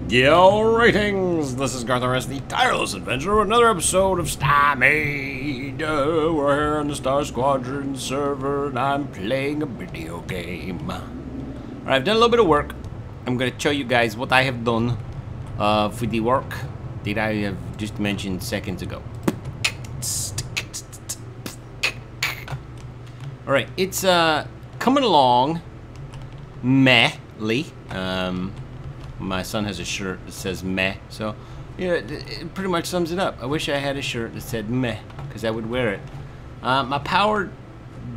Yo, ratings! This is garthrs, the tireless adventurer, with another episode of StarMade. We're here on the StarSquadron server, and I'm playing a video game. Alright, I've done a little bit of work. I'm going to show you guys what I have done for the work that I have just mentioned seconds ago. Alright, it's coming along mehly. My son has a shirt that says meh, so yeah, it pretty much sums it up. I wish I had a shirt that said meh, because I would wear it. My power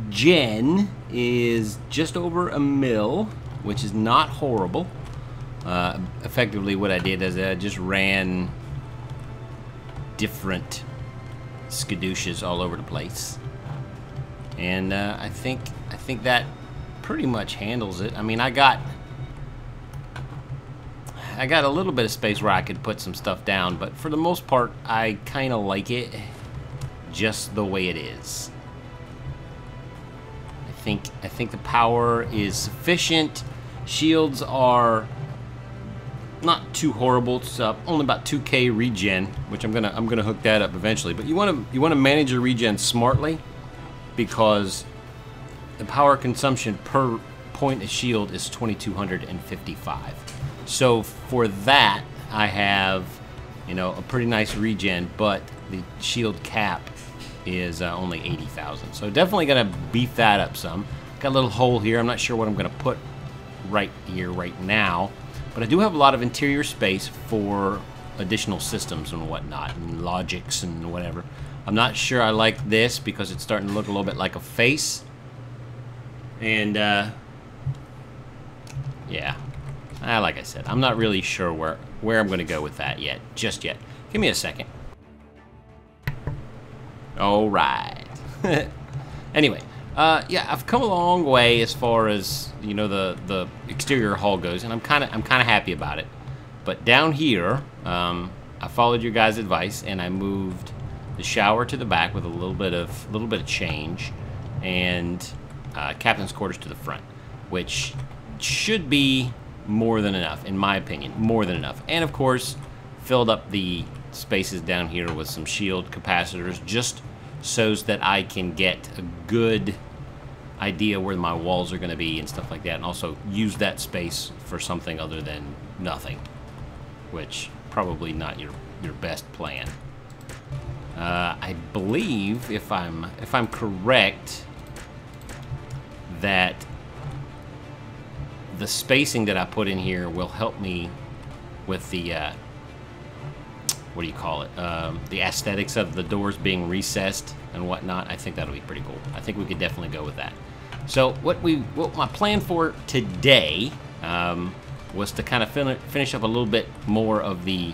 gen is just over a mil, which is not horrible. Effectively what I did is I just ran different skadooshas all over the place. And I think that pretty much handles it. I mean, I got a little bit of space where I could put some stuff down, but for the most part, I kind of like it just the way it is. I think the power is sufficient. Shields are not too horrible. It's only about 2K regen, which I'm gonna hook that up eventually. But you wanna manage your regen smartly, because the power consumption per point of shield is 2255. So for that, I have, you know, a pretty nice regen, but the shield cap is only 80,000. So definitely gonna beef that up some. Got a little hole here. I'm not sure what I'm gonna put right here right now, but I do have a lot of interior space for additional systems and whatnot, and logics and whatever. I'm not sure I like this because it's starting to look a little bit like a face. And yeah. Like I said, I'm not really sure where I'm going to go with that just yet. Give me a second. All right. Anyway, yeah, I've come a long way as far as, you know, the exterior hull goes, and I'm kind of happy about it. But down here, I followed your guys' advice, and I moved the shower to the back with a little bit of change, and captain's quarters to the front, which should be more than enough, in my opinion. More than enough. And of course, filled up the spaces down here with some shield capacitors, just so that I can get a good idea where my walls are going to be and stuff like that, and also use that space for something other than nothing, which probably not your best plan. I believe, if I'm correct, that the spacing that I put in here will help me with the, what do you call it, the aesthetics of the doors being recessed and whatnot. I think that'll be pretty cool. I think we could definitely go with that. So what my plan for today was to kind of finish up a little bit more of the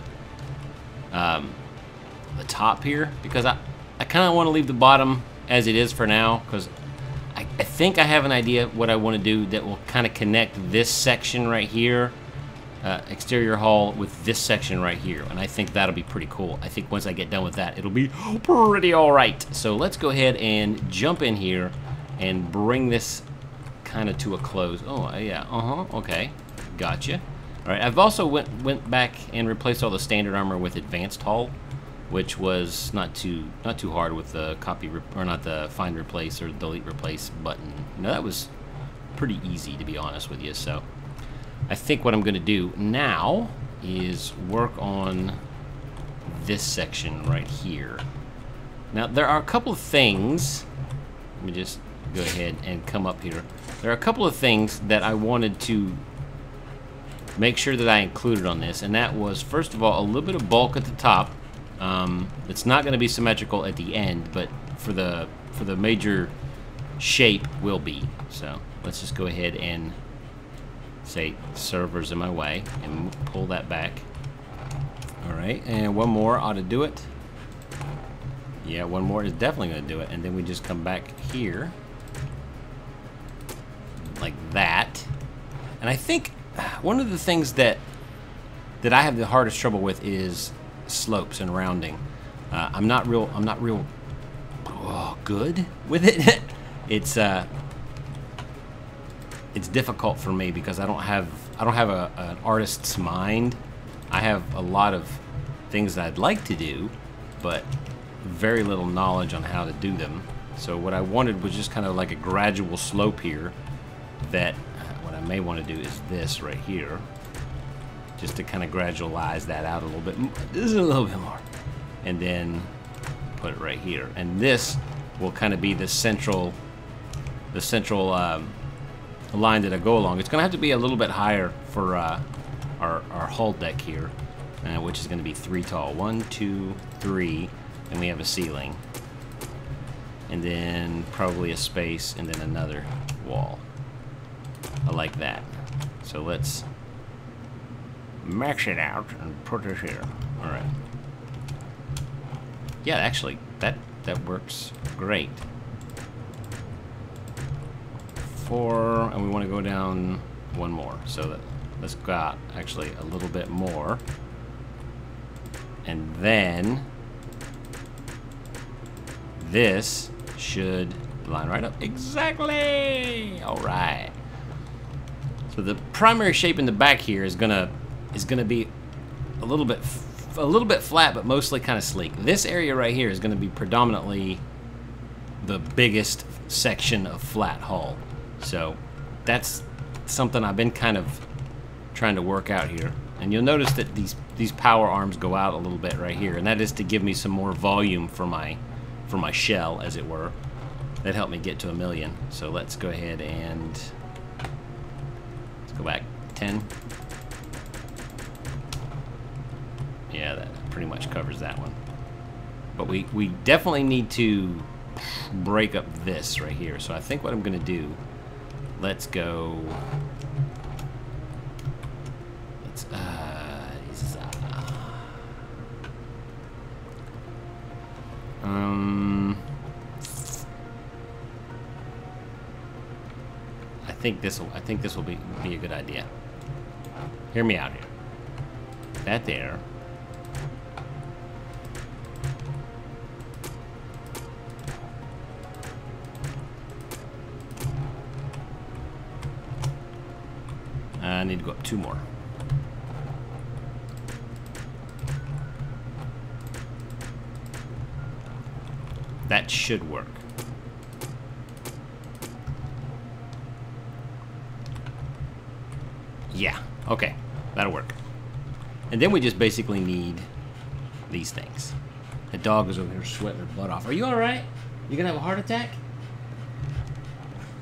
top here, because I kind of want to leave the bottom as it is for now, because I think I have an idea what I want to do that will kind of connect this section right here, exterior hull, with this section right here, and I think that'll be pretty cool. I think once I get done with that, it'll be pretty alright. So let's go ahead and jump in here and bring this kind of to a close. Oh, yeah, okay, gotcha. Alright, I've also went back and replaced all the standard armor with advanced hull, which was not too hard with the copy or not the find replace or delete replace button. You know, that was pretty easy, to be honest with you. So I think what I'm going to do now is work on this section right here. Now there are a couple of things. Let me just go ahead and come up here. There are a couple of things that I wanted to make sure that I included on this, and that was, first of all, a little bit of bulk at the top. It's not going to be symmetrical at the end, but for the major shape will be. So let's just go ahead and say servers in my way and pull that back. Alright, and one more ought to do it. Yeah, one more is definitely going to do it, and then we just come back here like that. And I think one of the things that I have the hardest trouble with is slopes and rounding. I'm not real good with it. It's difficult for me because I don't have an artist's mind I have a lot of things that I'd like to do, but very little knowledge on how to do them. So what I wanted was just kind of like a gradual slope here that what I may want to do is this right here, just to kind of gradualize that out a little bit. This is a little bit more. And then put it right here. And this will kind of be the central line that I go along. It's going to have to be a little bit higher for our hull deck here, which is going to be 3 tall. 1, 2, 3, and we have a ceiling. And then probably a space, and then another wall. I like that. So let's max it out and put it here. All right. Yeah, actually, that works great. 4, and we want to go down 1 more. So let's go out actually a little bit more, and then this should line right up exactly. All right. So the primary shape in the back here is gonna be a little bit flat, but mostly kind of sleek. This area right here is going to be predominantly the biggest section of flat hull. So that's something I've been kind of trying to work out here. And you'll notice that these power arms go out a little bit right here, and that is to give me some more volume for my shell, as it were. That helped me get to 1,000,000. So let's go ahead and let's go back 10. Yeah, that pretty much covers that one. But we definitely need to break up this right here. So I think what I'm going to do, let's go. Let's I think this will be a good idea. Hear me out here. That there. I need to go up 2 more. That should work. Yeah, okay, that'll work. And then we just basically need these things. The dog is over here sweating her butt off. Are you alright? You gonna have a heart attack?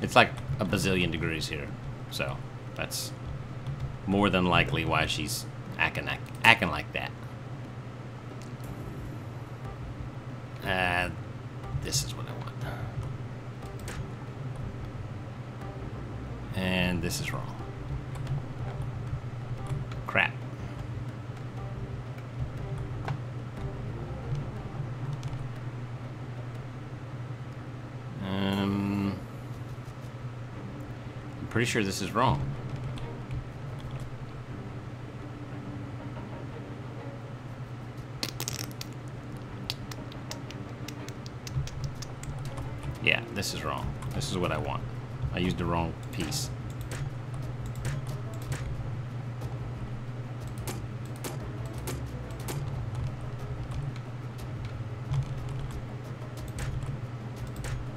It's like a bazillion degrees here, so that's more than likely why she's acting like that. This is what I want. And this is wrong. Crap. I'm pretty sure this is wrong. Yeah, this is wrong. This is what I want. I used the wrong piece.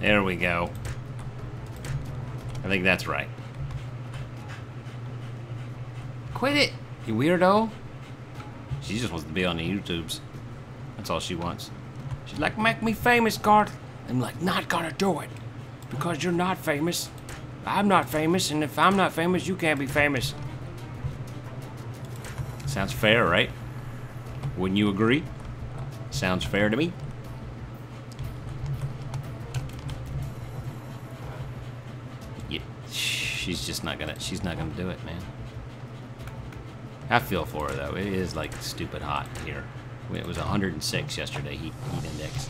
There we go. I think that's right. Quit it, you weirdo. She just wants to be on the YouTubes. That's all she wants. She's like, make me famous, Garth. I'm like, not gonna do it. Because you're not famous. I'm not famous, and if I'm not famous, you can't be famous. Sounds fair, right? Wouldn't you agree? Sounds fair to me. Yeah, she's not gonna do it, man. I feel for her though. It is like stupid hot here. It was 106 yesterday, heat index.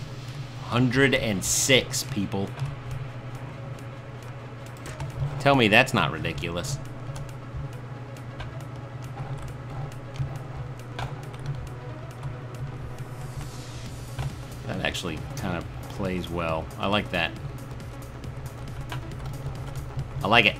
106, people. Tell me that's not ridiculous. That actually kind of plays well. I like that. I like it.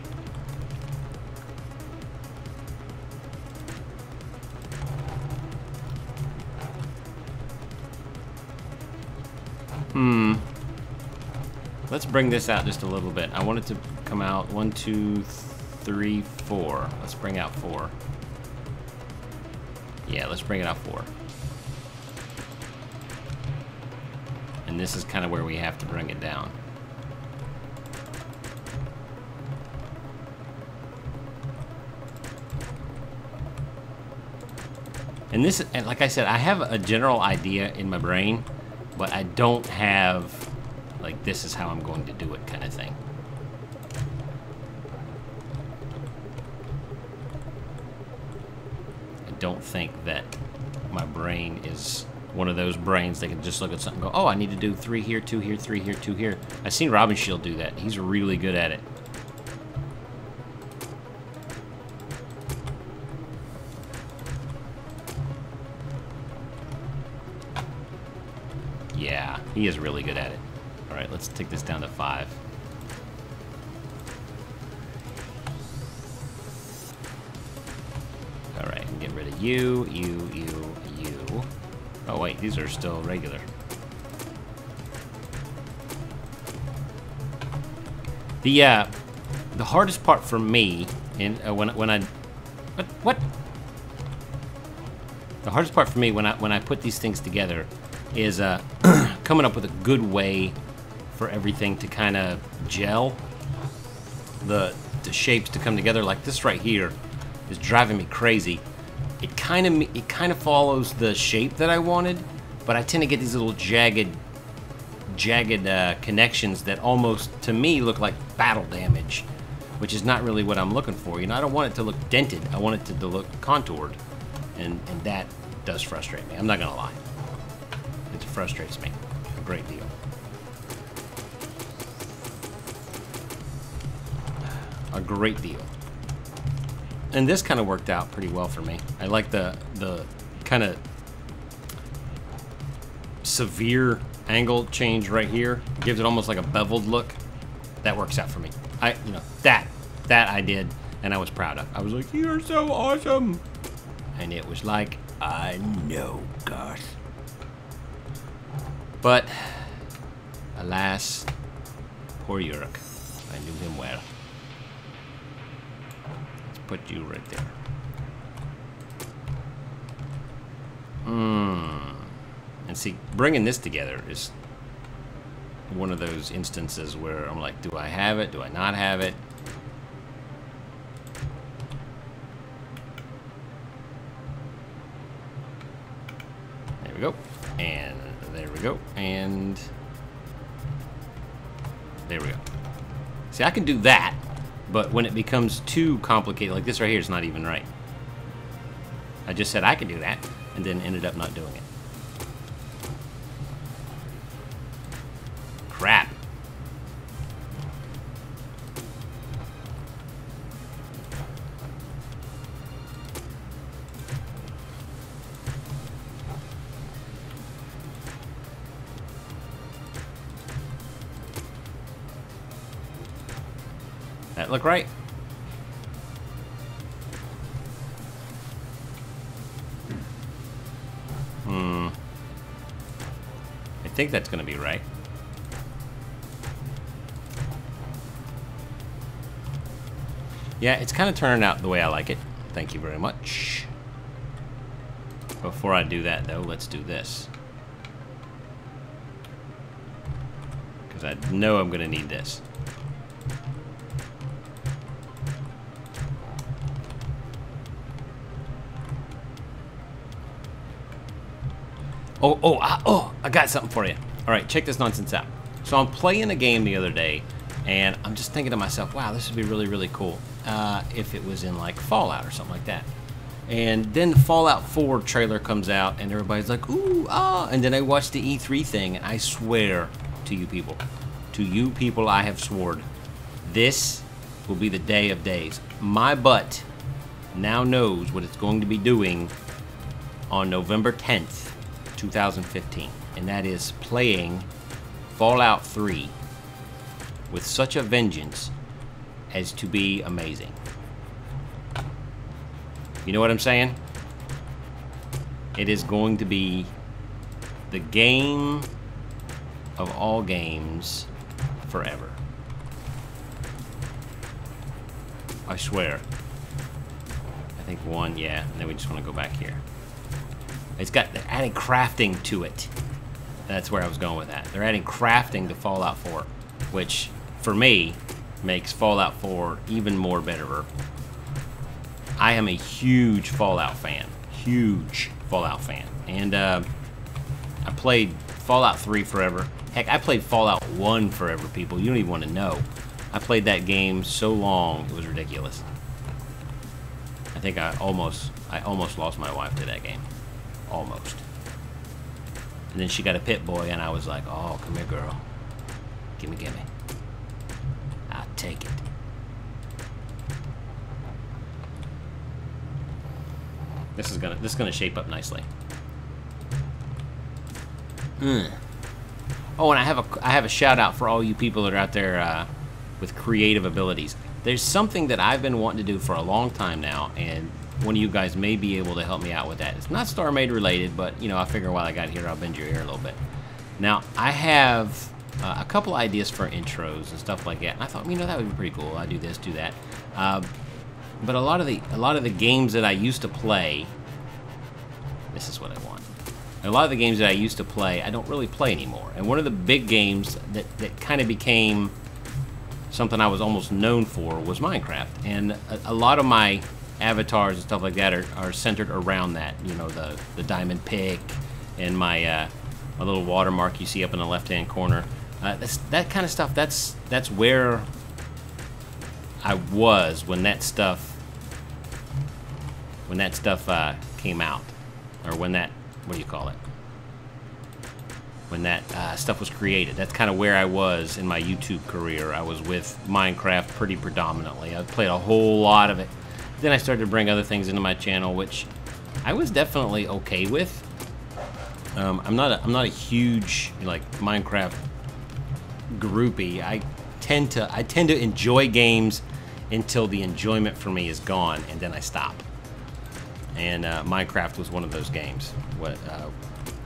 Let's bring this out just a little bit. I want it to come out 1, 2, 3, 4. Let's bring out 4. Yeah, let's bring it out 4. And this is kind of where we have to bring it down. And this, and like I said, I have a general idea in my brain, but I don't have, like, this is how I'm going to do it kind of thing. I don't think that my brain is one of those brains that can just look at something and go, oh, I need to do 3 here, 2 here, 3 here, 2 here. I've seen Robin Shield do that. He's really good at it. Yeah, he is really good at it. All right, let's take this down to 5. All right, and get rid of you. Oh wait, these are still regular. The hardest part for me, in when I what? The hardest part for me when I put these things together is coming up with a good way for everything to kind of gel, the shapes to come together. Like this right here is driving me crazy. It kind of follows the shape that I wanted, but I tend to get these little jagged connections that almost to me look like battle damage, which is not really what I'm looking for. You know, I don't want it to look dented. I want it to look contoured, and that does frustrate me. I'm not gonna lie. It frustrates me a great deal. A great deal. And this kind of worked out pretty well for me. I like the kind of severe angle change right here. Gives it almost like a beveled look. That works out for me. That I did, and I was proud of. I was like, you're so awesome. And it was like, I know, Garth. But, alas, poor Yurik. I knew him well. Let's put you right there. And see, bringing this together is one of those instances where I'm like, do I have it? Do I not have it? There we go. And there we go. And there we go. See, I can do that, but when it becomes too complicated, like this right here is not even right. I just said I could do that, and then ended up not doing it. Crap. That look right? I think that's gonna be right. Yeah, it's kind of turning out the way I like it. Thank you very much. Before I do that, though, let's do this. Because I know I'm going to need this. Oh, I got something for you. All right, check this nonsense out. So I'm playing a game the other day, and I'm just thinking to myself, wow, this would be really, really cool if it was in, like, Fallout or something like that. And then the Fallout 4 trailer comes out, and everybody's like, ooh, ah. And then I watch the E3 thing, and I swear to you people I have sworn, this will be the day of days. My butt now knows what it's going to be doing on November 10th, 2015. And that is playing Fallout 3 with such a vengeance as to be amazing. You know what I'm saying? It is going to be the game of all games forever. I swear. I think one, yeah, and then we just want to go back here. They're adding crafting to it. That's where I was going with that. They're adding crafting to Fallout 4, which, for me, makes Fallout 4 even more better. I am a huge Fallout fan. Huge Fallout fan. And I played Fallout 3 forever. Heck, I played Fallout 1 forever, people. You don't even want to know. I played that game so long, it was ridiculous. I think I almost lost my wife to that game. Almost. And then she got a pit boy, and I was like, oh, come here, girl. Gimme, gimme. I'll take it. This is gonna shape up nicely. Oh, and I have a shout out for all you people that are out there with creative abilities. There's something that I've been wanting to do for a long time now, and one of you guys may be able to help me out with that. It's not StarMade related, but you know, I figure while I got here, I'll bend your ear a little bit. Now, I have a couple ideas for intros and stuff like that, and I thought, you know, that would be pretty cool. I do this, do that. But a lot of the games that I used to play, this is what I want. A lot of the games that I used to play, I don't really play anymore. And one of the big games that kind of became something I was almost known for was Minecraft. And a lot of my avatars and stuff like that are centered around that. You know, the diamond pick and my little watermark you see up in the left-hand corner. That kind of stuff. That's where I was when that stuff came out, or when that, what do you call it? When that stuff was created. That's kind of where I was in my YouTube career. I was with Minecraft pretty predominantly. I played a whole lot of it. Then I started to bring other things into my channel, which I was definitely okay with. I'm not a huge like Minecraft groupie. I tend to enjoy games until the enjoyment for me is gone, and then I stop. And Minecraft was one of those games.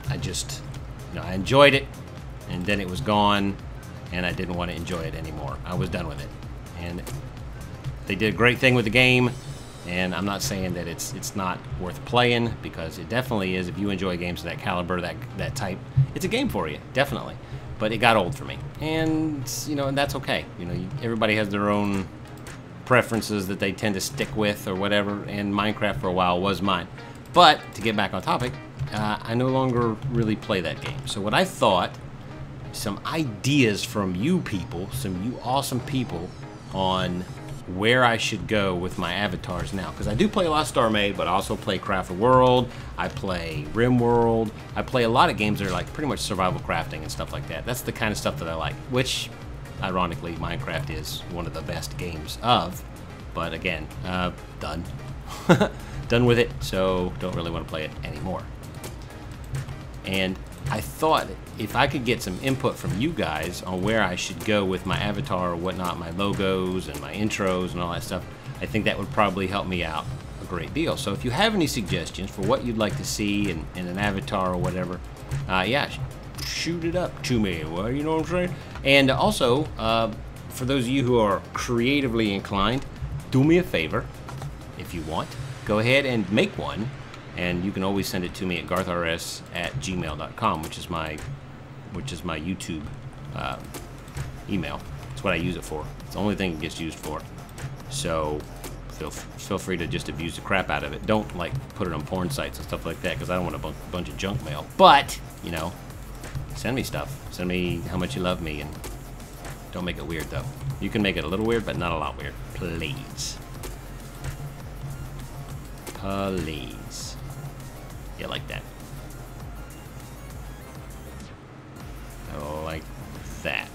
I just, you know, I enjoyed it, and then it was gone, and I didn't want to enjoy it anymore. I was done with it. And they did a great thing with the game, and I'm not saying that it's not worth playing, because it definitely is. If you enjoy games of that caliber, that type, it's a game for you, definitely. But it got old for me, and you know, and that's okay. You know, everybody has their own preferences that they tend to stick with or whatever, and Minecraft for a while was mine. But to get back on topic, I no longer really play that game. So what I thought, some ideas from you people, some you awesome people, on where I should go with my avatars now, because I do play a lot of StarMade, but I also play Craft the World, I play RimWorld, I play a lot of games that are like pretty much survival crafting and stuff like that. That's the kind of stuff that I like, which ironically Minecraft is one of the best games of, but again, done. Done with it, so don't really want to play it anymore. And I thought if I could get some input from you guys on where I should go with my avatar or whatnot, my logos and my intros and all that stuff, I think that would probably help me out a great deal. So if you have any suggestions for what you'd like to see in an avatar or whatever, yeah, shoot it up to me, well, you know what I'm saying? And also, for those of you who are creatively inclined, do me a favor, if you want, go ahead and make one. And you can always send it to me at garthrs@gmail.com, which is my YouTube email. It's what I use it for. It's the only thing it gets used for. So feel free to just abuse the crap out of it. Don't like put it on porn sites and stuff like that, because I don't want a bunch of junk mail. But you know, send me stuff. Send me how much you love me, and don't make it weird though. You can make it a little weird, but not a lot weird, please. Please. Yeah, like that. Like that.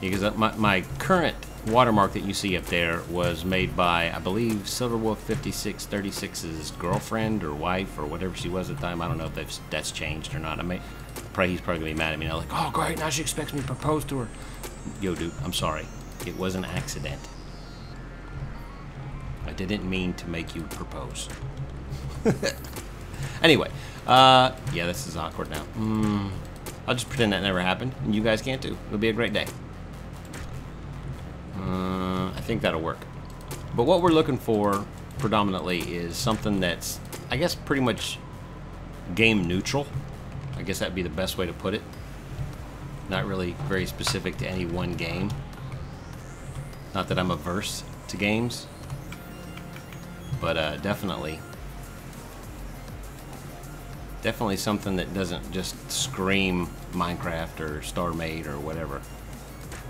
Because my current watermark that you see up there was made by, I believe, Silverwolf5636's girlfriend or wife or whatever she was at the time. I don't know if that's changed or not. He's probably gonna be mad at me now, like, oh great, now she expects me to propose to her. Yo, dude, I'm sorry. It was an accident. I didn't mean to make you propose. Anyway, yeah, this is awkward now. I'll just pretend that never happened, and you guys can't too. It'll be a great day. I think that'll work. But what we're looking for predominantly is something that's, I guess, pretty much game neutral. I guess that'd be the best way to put it. Not really very specific to any one game. Not that I'm averse to games, but definitely something that doesn't just scream Minecraft or StarMade or whatever.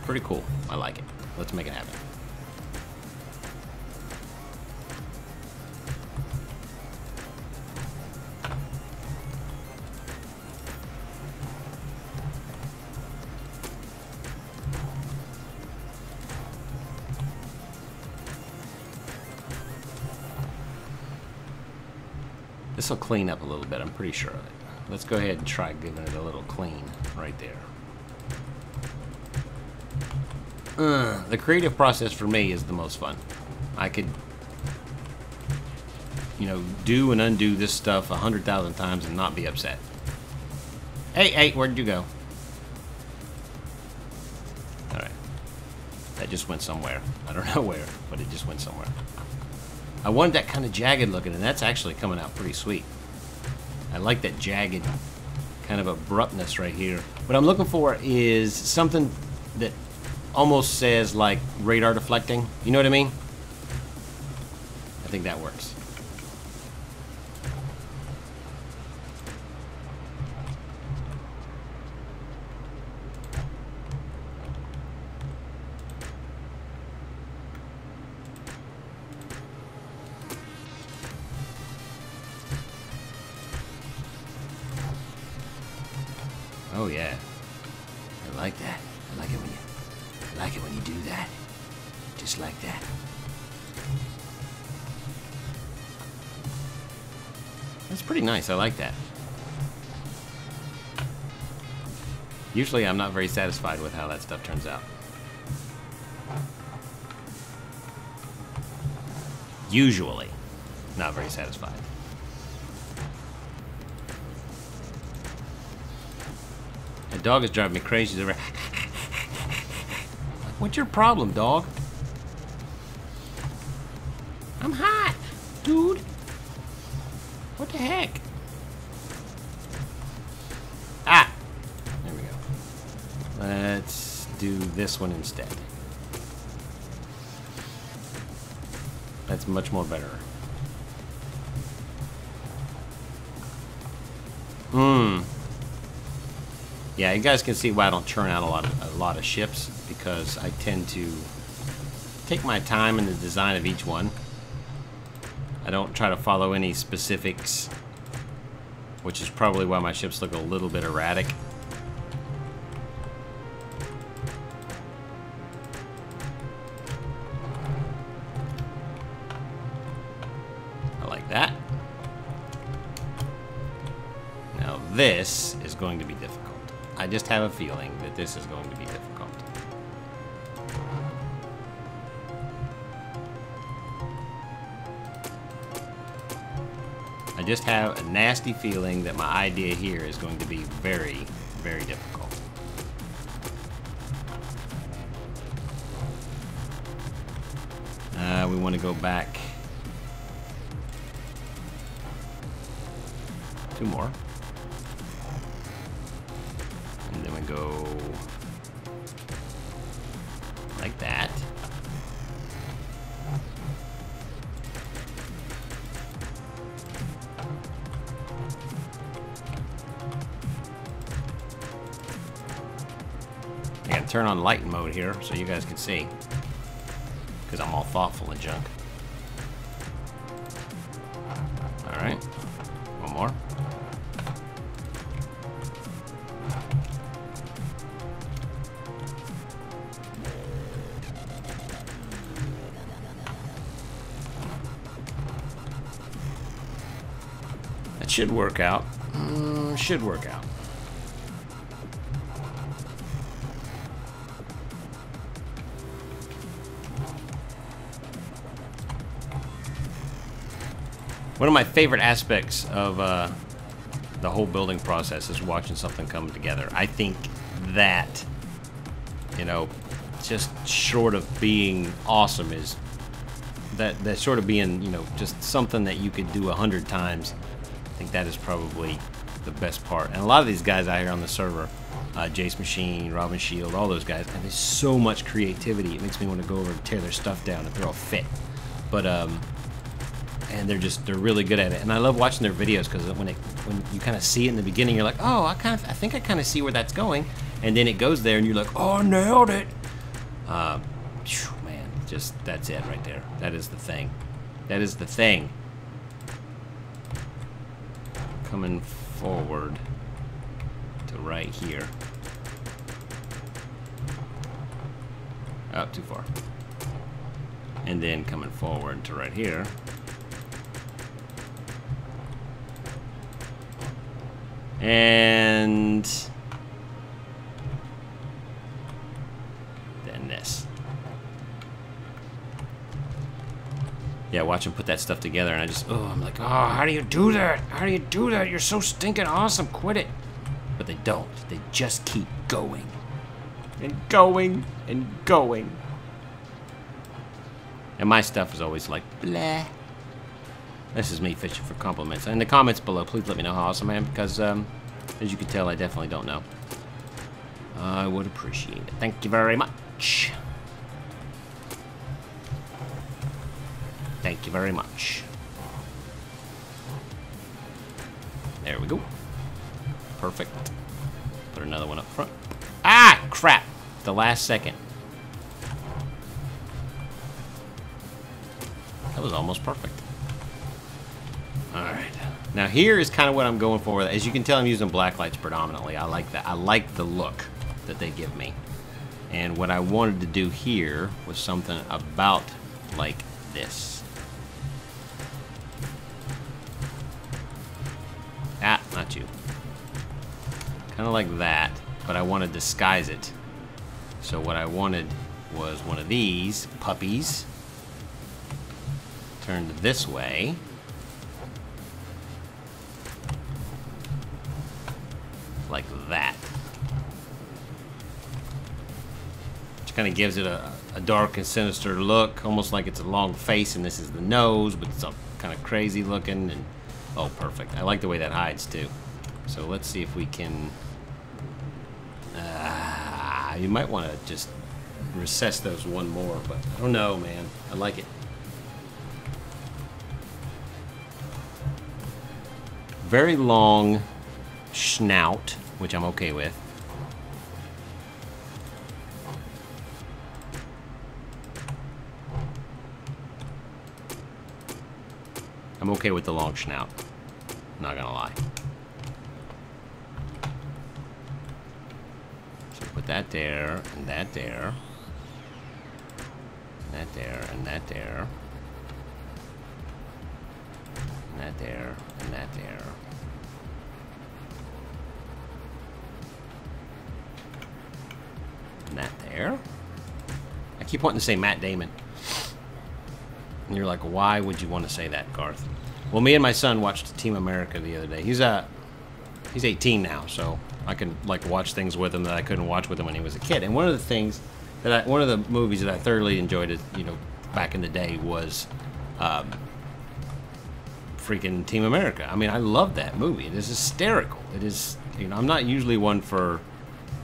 Pretty cool. I like it. Let's make it happen. This will clean up a little bit, I'm pretty sure of it. Let's go ahead and try giving it a little clean right there. The creative process for me is the most fun. I could, you know, do and undo this stuff 100,000 times and not be upset. Hey, where did you go? Alright. That just went somewhere. I don't know where, but it just went somewhere. I wanted that kind of jagged looking, and that's actually coming out pretty sweet. I like that jagged kind of abruptness right here. What I'm looking for is something that almost says like radar deflecting. You know what I mean? I think that works. Oh yeah, I like that. I like it when you do that, just like that. That's pretty nice. I like that. Usually, I'm not very satisfied with how that stuff turns out. Usually, not very satisfied. The dog is driving me crazy. She's over. What's your problem, dog? I'm hot, dude. What the heck? Ah! There we go. Let's do this one instead. That's much more better. Yeah, you guys can see why I don't churn out a lot of ships, because I tend to take my time in the design of each one. I don't try to follow any specifics, which is probably why my ships look a little bit erratic. I like that. Now this is going to be difficult. I just have a feeling that this is going to be difficult. I just have a nasty feeling that my idea here is going to be very, very difficult. We want to go back 2 more. And then we go like that. I gotta turn on light mode here so you guys can see, because I'm all thoughtful and junk. Alright, one more. That should work out. Should work out. One of my favorite aspects of the whole building process is watching something come together. I think that, you know, just short of being awesome is that short of being, you know, just something that you could do 100 times. I think that is probably the best part. And a lot of these guys out here on the server, Jace Machine, Robin Shield, all those guys, and there's so much creativity. It makes me want to go over and tear their stuff down if they're all fit. But and they're really good at it. And I love watching their videos because when you kind of see it in the beginning, you're like, oh, I think I kind of see where that's going. And then it goes there, and you're like, oh, nailed it. Man, just that's it right there. That is the thing. That is the thing. Coming forward to right here. Oh, too far. And then coming forward to right here. And then this. Yeah, watch them put that stuff together, and I'm like, oh, how do you do that? How do you do that? You're so stinking awesome. Quit it. But they don't. They just keep going. And going and going. And my stuff is always like, blah. This is me fishing for compliments. In the comments below, please let me know how awesome I am, because, as you can tell, I definitely don't know. I would appreciate it. Thank you very much. Thank you very much. There we go. Perfect. Put another one up front. Ah, crap. The last second. That was almost perfect. Alright. Now here is kind of what I'm going for. As you can tell, I'm using black lights predominantly. I like that. I like the look that they give me. And what I wanted to do here was something about like this. Ah, not you. Kind of like that, but I want to disguise it. So what I wanted was one of these puppies turned this way. Like that. Which kind of gives it a dark and sinister look, almost like it's a long face and this is the nose, but it's all kind of crazy looking. And oh, perfect. I like the way that hides too. So let's see if we can... you might want to just recess those one more, but I don't know, man. I like it. Very long snout, which I'm okay with. I'm okay with the long snout. Not gonna lie. So put that there, and that there. And that there, and that there. And that there, and that there. And that there. I keep wanting to say Matt Damon. And you're like, why would you want to say that, Garth? Well, me and my son watched Team America the other day. He's 18 now, so I can like watch things with him that I couldn't watch with him when he was a kid. And one of the things that one of the movies that I thoroughly enjoyed, back in the day was freaking Team America. I mean, I love that movie. It is hysterical. It is, I'm not usually one for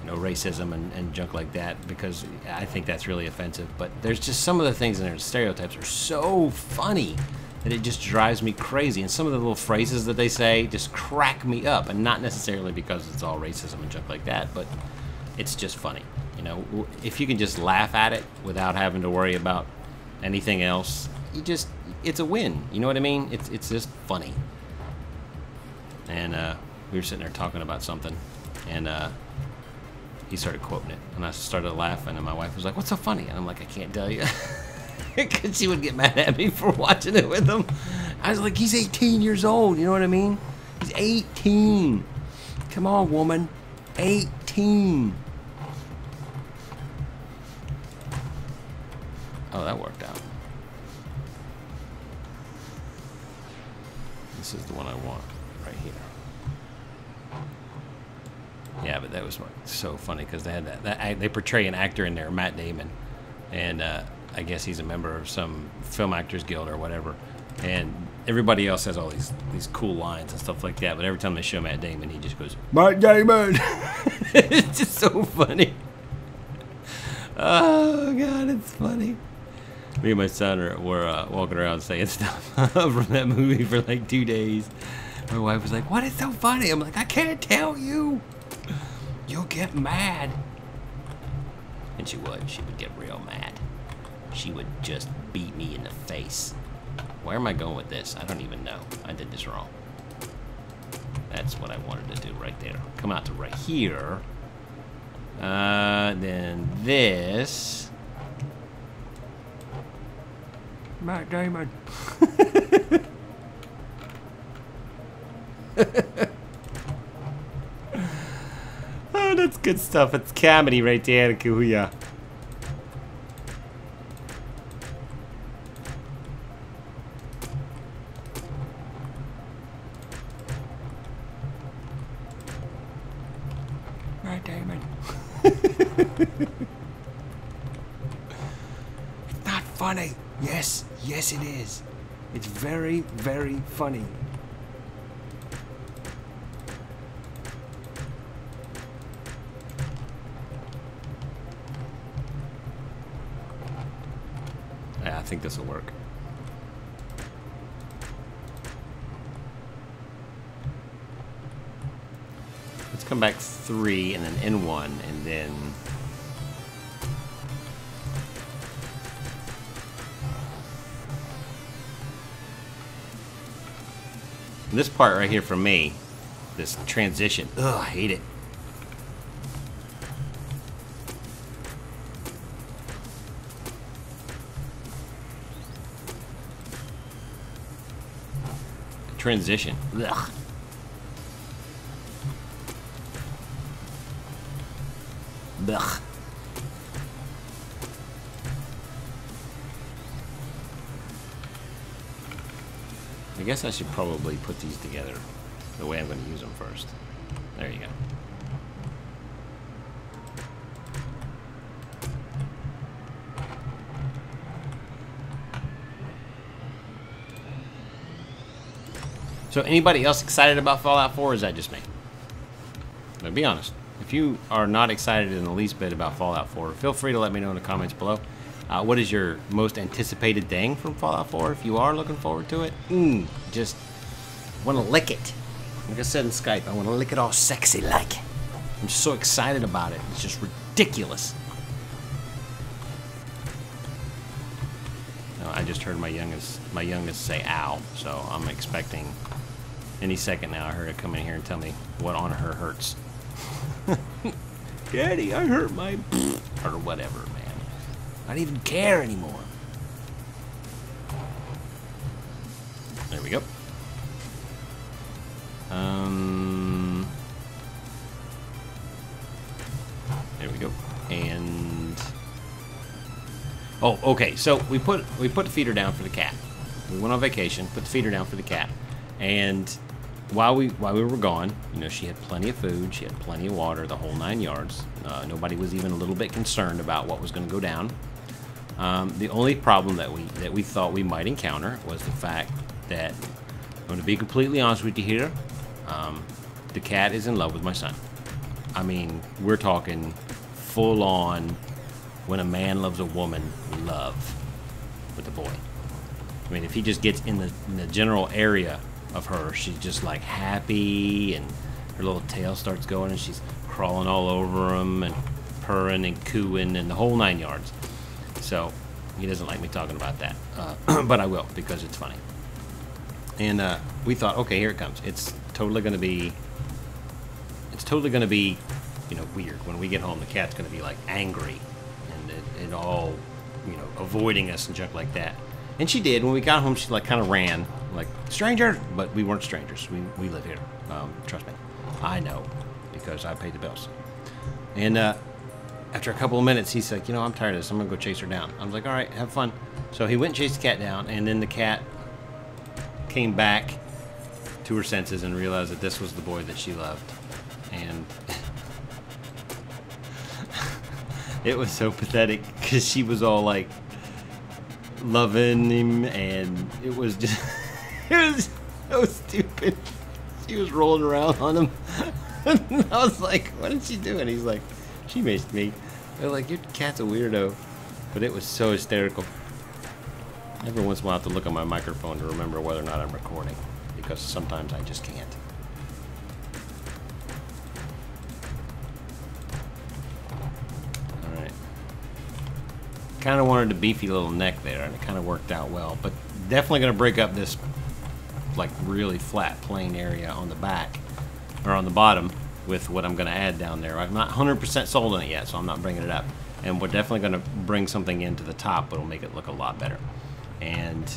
racism and junk like that, because I think that's really offensive, but there's just some of the things in there, stereotypes are so funny that it just drives me crazy, and some of the little phrases that they say just crack me up, and not necessarily because it's all racism and junk like that, but it's just funny. If you can just laugh at it without having to worry about anything else, it's a win. You know what I mean? It's just funny. And we were sitting there talking about something, and he started quoting it, and I started laughing, and my wife was like, what's so funny? And I'm like, I can't tell you. Because she would get mad at me for watching it with him. I was like, he's 18 years old, you know what I mean? He's 18. Come on, woman. 18. Oh, that worked out. this is the one I want right here. Yeah, but that was so funny because they had they portray an actor in there, Matt Damon, and I guess he's a member of some film actors guild or whatever, and everybody else has all these cool lines and stuff like that. But every time they show Matt Damon, he just goes, "Matt Damon." It's just so funny. Oh God, it's funny. Me and my son were walking around saying stuff from that movie for like 2 days. My wife was like, "What is so funny?" I'm like, "I can't tell you. You'll get mad." And she would. She would get real mad. She would just beat me in the face. Where am I going with this? I don't even know. I did this wrong. That's what I wanted to do right there. Come out to right here. Then this. Matt Damon. Oh, that's good stuff. It's comedy right there, Kuya. Matt Damon. It's not funny. Yes, yes it is. It's very, very funny. Yeah, I think this will work. Let's come back 3 and then N1 and then this part right here for me, this transition, ugh, I hate it. Transition, ugh. Ugh. I guess I should probably put these together the way I'm going to use them first. There you go. So anybody else excited about Fallout 4, or is that just me? Now be honest. If you are not excited in the least bit about Fallout 4, feel free to let me know in the comments below. What is your most anticipated thing from Fallout 4 if you are looking forward to it? Just want to lick it. Like I said in Skype, I want to lick it all sexy like. I'm just so excited about it. It's just ridiculous. I just heard my youngest say ow, so I'm expecting any second now I heard her come in here and tell me what on her hurts. Daddy, I hurt my or whatever, man. I don't even care anymore. There we go. There we go. And oh, okay. So we put the feeder down for the cat. We went on vacation, put the feeder down for the cat, and while we were gone, you know, she had plenty of food, she had plenty of water, the whole 9 yards. Nobody was even a little bit concerned about what was going to go down. The only problem that we thought we might encounter was the fact that, I'm going to be completely honest with you here, the cat is in love with my son. I mean, we're talking full on when a man loves a woman, love with a boy. I mean, if he just gets in the general area of her, she's just like happy, and her little tail starts going, and she's crawling all over him and purring and cooing and the whole 9 yards. So he doesn't like me talking about that, but I will because it's funny. And we thought, okay, here it comes. It's totally going to be, you know, weird. When we get home, the cat's going to be like angry and all, you know, avoiding us and junk like that. And she did. When we got home, she like kind of ran, like, stranger, but we weren't strangers. We live here. Trust me. I know because I paid the bills. And after a couple of minutes, he's like, you know, I'm tired of this. I'm going to go chase her down. I was like, all right, have fun. So he went and chased the cat down, and then the cat came back to her senses and realize that this was the boy that she loved. And it was so pathetic because she was all like loving him, and it was just it was so stupid. She was rolling around on him. And I was like, what is she doing? He's like, she missed me. They're like, your cat's a weirdo. But it was so hysterical. Every once in a while I have to look at my microphone to remember whether or not I'm recording, because sometimes I just can't. Alright. Kind of wanted a beefy little neck there, and it kind of worked out well. But definitely going to break up this like really flat plain area on the back, or on the bottom, with what I'm going to add down there. I'm not 100% sold on it yet, so I'm not bringing it up. And we're definitely going to bring something into the top that'll make it look a lot better. And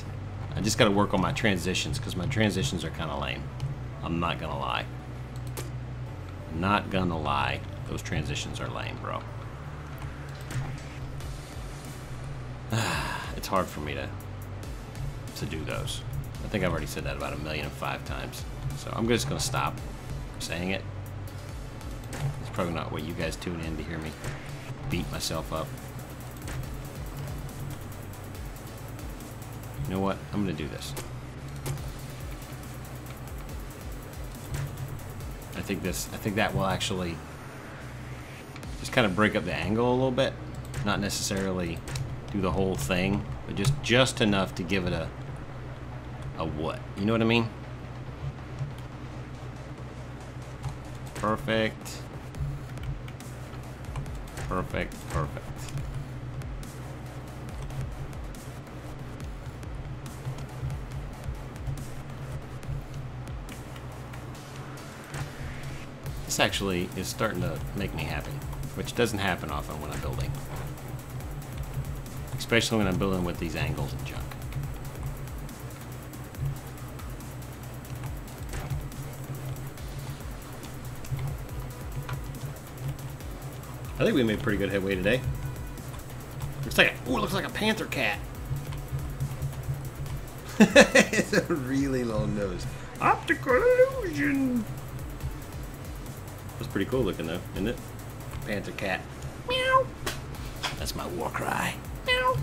I just got to work on my transitions, because my transitions are kind of lame. I'm not going to lie. Not going to lie. Those transitions are lame, bro. It's hard for me to do those. I think I've already said that about 1,000,005 times. So I'm just going to stop saying it. It's probably not what you guys tune in to hear me beat myself up. You know what? I'm going to do this. I think that will actually just kind of break up the angle a little bit. Not necessarily do the whole thing, but just enough to give it a what? You know what I mean? Perfect. Perfect, perfect. This actually is starting to make me happy, which doesn't happen often when I'm building. Especially when I'm building with these angles and junk. I think we made pretty good headway today. Looks like a panther cat. It's a really long nose. Optical illusion. That's pretty cool looking though, isn't it? Panther cat. Meow. That's my war cry. Meow.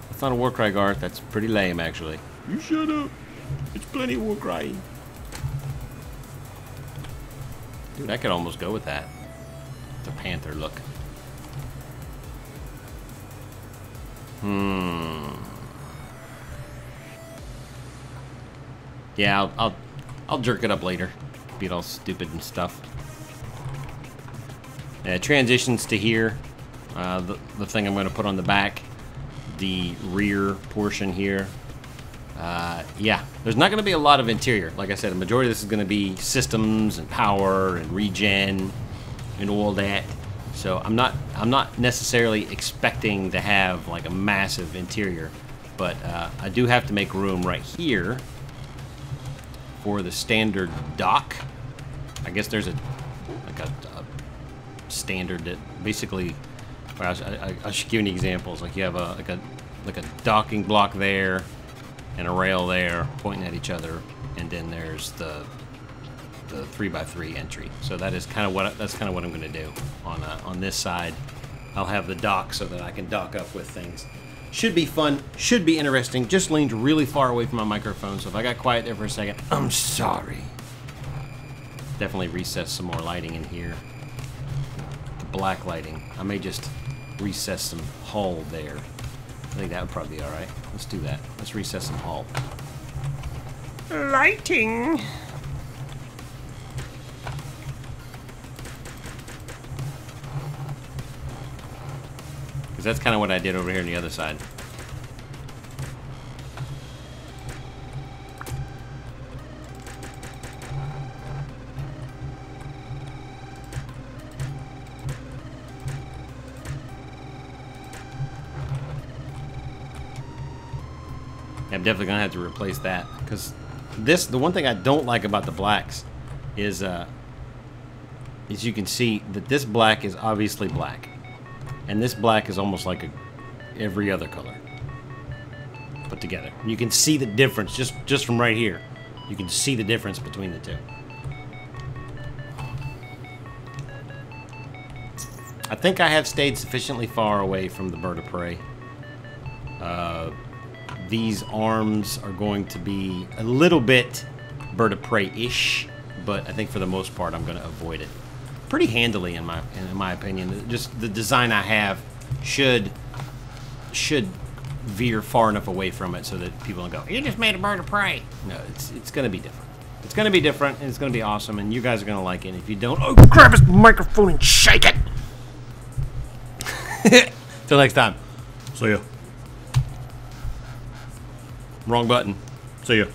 That's not a war cry, Garth. That's pretty lame, actually. You shut up. It's plenty of war crying. Dude, I could almost go with that. The panther look. Yeah, I'll jerk it up later. Be it all stupid and stuff. Transitions to here. The thing I'm going to put on the back. The rear portion here. Yeah, there's not going to be a lot of interior. Like I said, the majority of this is going to be systems and power and regen and all that. So I'm not necessarily expecting to have like a massive interior, but I do have to make room right here for the standard dock. I guess there's a standard that basically, well, I should give you examples. Like you have a docking block there and a rail there pointing at each other, and then there's the 3x3 entry. So that is kind of what I'm going to do on this side. I'll have the dock so that I can dock up with things. Should be fun, should be interesting. Just leaned really far away from my microphone, so if I got quiet there for a second, I'm sorry. Definitely recess some more lighting in here. The black lighting. I may just recess some hull there. I think that would probably be alright. Let's do that. Let's recess some hull. Lighting! Because that's kind of what I did over here on the other side. I'm definitely going to have to replace that. Because the one thing I don't like about the blacks is you can see that this black is obviously black. And this black is almost like every other color put together. You can see the difference just from right here. You can see the difference between the two. I think I have stayed sufficiently far away from the bird of prey. These arms are going to be a little bit bird of prey-ish, but I think for the most part I'm going to avoid it pretty handily in my opinion. Just the design I have should veer far enough away from it so that people don't go, "You just made a bird of prey." No, it's going to be different. It's going to be different, and it's going to be awesome, and you guys are going to like it. And if you don't, oh, grab his microphone and shake it. Till next time. See ya. Wrong button. See ya.